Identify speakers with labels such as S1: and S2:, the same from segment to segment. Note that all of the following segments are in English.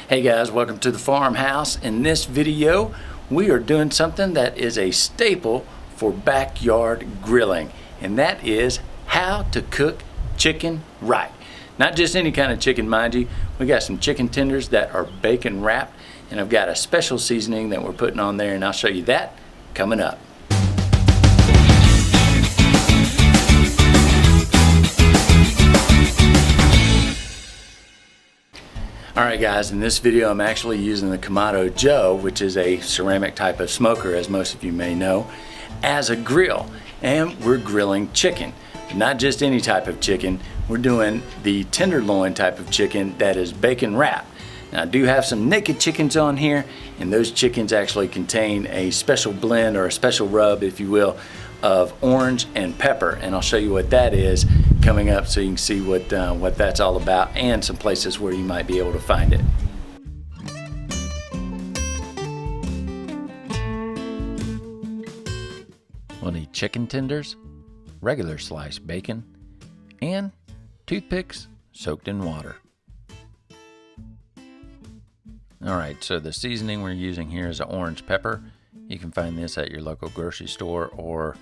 S1: Hey guys, welcome to the farmhouse. In this video, we are doing something that is a staple for backyard grilling, and that is how to cook chicken right. Not just any kind of chicken, mind you. We got some chicken tenders that are bacon wrapped, and I've got a special seasoning that we're putting on there, and I'll show you that coming up. Alright guys, in this video I'm actually using the Kamado Joe, which is a ceramic type of smoker, as most of you may know, as a grill. And we're grilling chicken. Not just any type of chicken, we're doing the tenderloin type of chicken that is bacon wrapped. Now I do have some naked chickens on here, and those chickens actually contain a special blend, or a special rub if you will, of orange and pepper, and I'll show you what that is coming up so you can see what that's all about and some places where you might be able to find it. We'll need chicken tenders, regular sliced bacon, and toothpicks soaked in water. Alright, so the seasoning we're using here is an orange pepper. You can find this at your local grocery store, or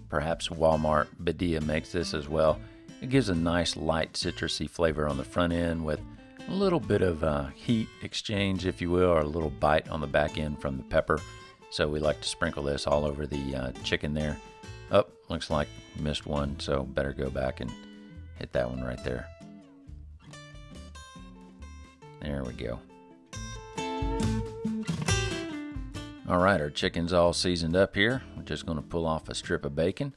S1: perhaps Walmart. Badia makes this as well. It gives a nice light citrusy flavor on the front end with a little bit of heat exchange, if you will, or a little bite on the back end from the pepper. So we like to sprinkle this all over the chicken there. Oh, looks like missed one, so better go back and hit that one right there. There we go. Alright, our chicken's all seasoned up here. We're just going to pull off a strip of bacon.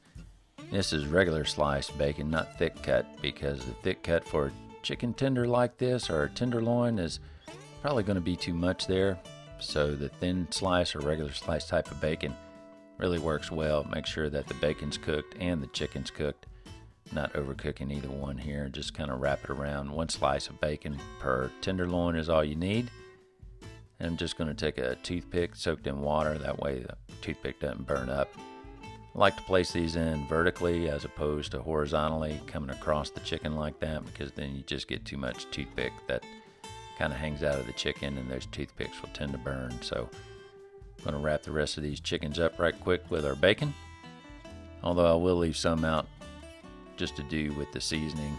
S1: This is regular sliced bacon, not thick cut, because the thick cut for a chicken tender like this, or a tenderloin, is probably going to be too much there. So the thin slice or regular slice type of bacon really works well. Make sure that the bacon's cooked and the chicken's cooked. Not overcooking either one here. Just kind of wrap it around. One slice of bacon per tenderloin is all you need. I'm just going to take a toothpick soaked in water, that way the toothpick doesn't burn up. I like to place these in vertically as opposed to horizontally, coming across the chicken like that, because then you just get too much toothpick that kind of hangs out of the chicken, and those toothpicks will tend to burn. So I'm going to wrap the rest of these chickens up right quick with our bacon, although I will leave some out just to do with the seasoning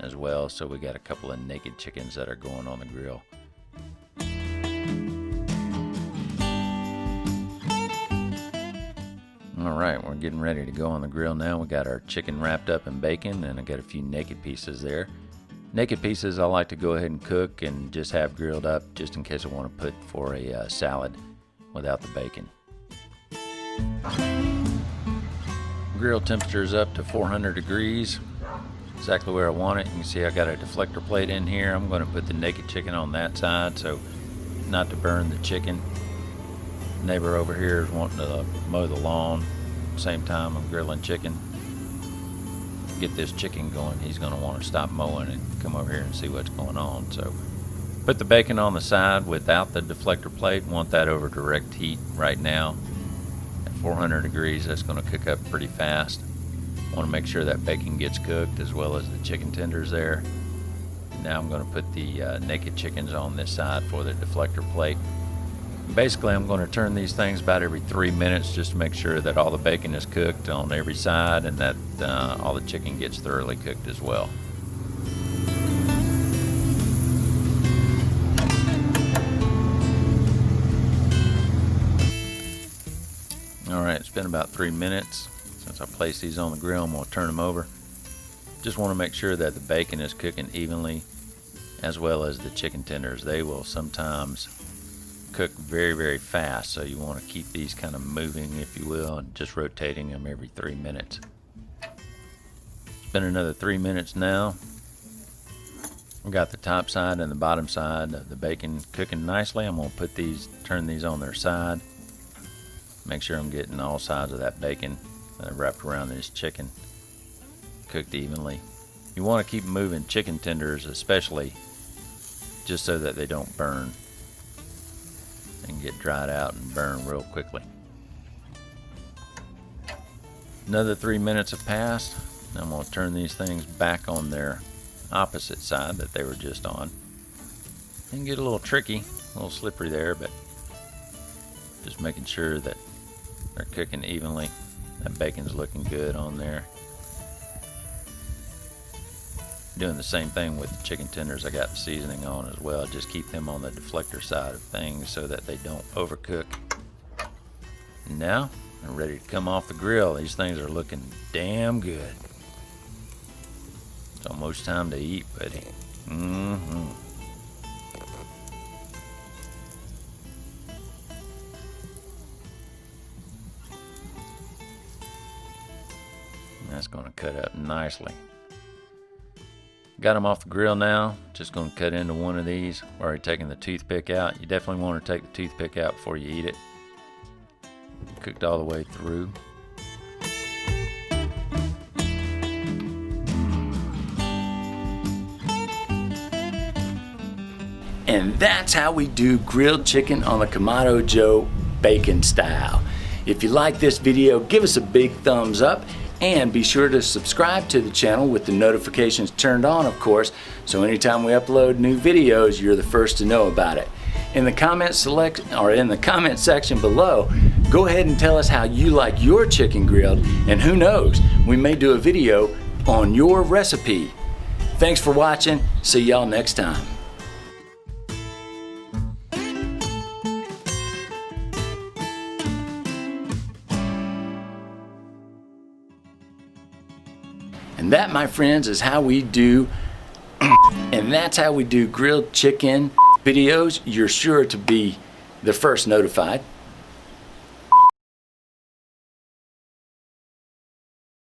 S1: as well. So we got a couple of naked chickens that are going on the grill. Alright, we're getting ready to go on the grill now. We got our chicken wrapped up in bacon, and I got a few naked pieces there. Naked pieces I like to go ahead and cook and just have grilled up, just in case I want to put for a salad without the bacon. Grill temperature is up to 400 degrees, exactly where I want it. You can see I got a deflector plate in here. I'm going to put the naked chicken on that side so not to burn the chicken. Neighbor over here is wanting to mow the lawn. Same time I'm grilling chicken. Get this chicken going, he's going to want to stop mowing and come over here and see what's going on. So put the bacon on the side without the deflector plate. Want that over direct heat right now. At 400 degrees, that's going to cook up pretty fast. Want to make sure that bacon gets cooked as well as the chicken tenders there. Now I'm going to put the naked chickens on this side for the deflector plate. Basically, I'm going to turn these things about every 3 minutes just to make sure that all the bacon is cooked on every side, and that all the chicken gets thoroughly cooked as well. Alright, it's been about 3 minutes since I placed these on the grill. I'm going to turn them over. Just want to make sure that the bacon is cooking evenly, as well as the chicken tenders. They will sometimes cook very, very fast, so you want to keep these kind of moving, if you will, and just rotating them every 3 minutes. It's been another 3 minutes now. We got the top side and the bottom side of the bacon cooking nicely. I'm going to turn these on their side. Make sure I'm getting all sides of that bacon wrapped around this chicken cooked evenly. You want to keep moving chicken tenders, especially, just so that they don't burn and get dried out and burn real quickly. Another 3 minutes have passed. I'm going to turn these things back on their opposite side that they were just on. Can get a little tricky, a little slippery there, but just making sure that they're cooking evenly. That bacon's looking good on there. Doing the same thing with the chicken tenders. I got the seasoning on as well. Just keep them on the deflector side of things so that they don't overcook. Now they're ready to come off the grill. These things are looking damn good. It's almost time to eat, buddy. That's going to cut up nicely. Got them off the grill now. Just going to cut into one of these. Already taking the toothpick out. You definitely want to take the toothpick out before you eat it. Cooked all the way through. And that's how we do grilled chicken on the Kamado Joe bacon style. If you like this video, give us a big thumbs up. And be sure to subscribe to the channel with the notifications turned on, of course, so anytime we upload new videos, you're the first to know about it. In the comment section below, go ahead and tell us how you like your chicken grilled, and who knows, we may do a video on your recipe. Thanks for watching. See y'all next time. And that, my friends, is how we do grilled chicken videos. You're sure to be the first notified.